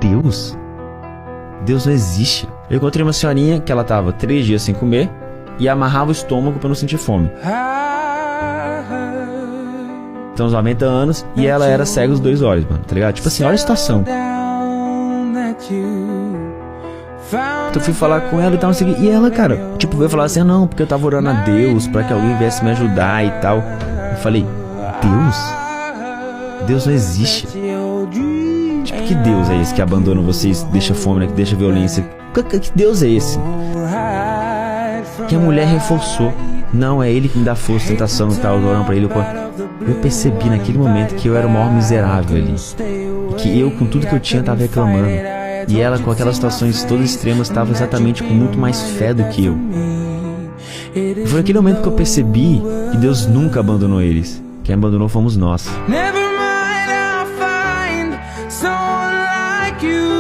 Deus? Deus não existe. Eu encontrei uma senhorinha que ela tava 3 dias sem comer e amarrava o estômago pra não sentir fome. Então, uns 90 anos e ela era cega dos 2 olhos, mano, tá ligado? Tipo assim, olha a situação. Então eu fui falar com ela e tal, e ela, cara, tipo, veio falar assim, não, porque eu tava orando a Deus pra que alguém viesse me ajudar e tal. Eu falei, Deus? Deus não existe. Tipo, que Deus é esse que abandona vocês, deixa fome, né, que deixa violência? Que Deus é esse? Que a mulher reforçou. Não, é ele que me dá força, tentação e tal, orando pra ele. Eu percebi naquele momento que eu era o maior miserável ali. E que eu, com tudo que eu tinha, tava reclamando. E ela, com aquelas situações todas extremas, estava exatamente com muito mais fé do que eu. E foi naquele momento que eu percebi que Deus nunca abandonou eles. Quem abandonou fomos nós. Never mind, I'll find someone like you.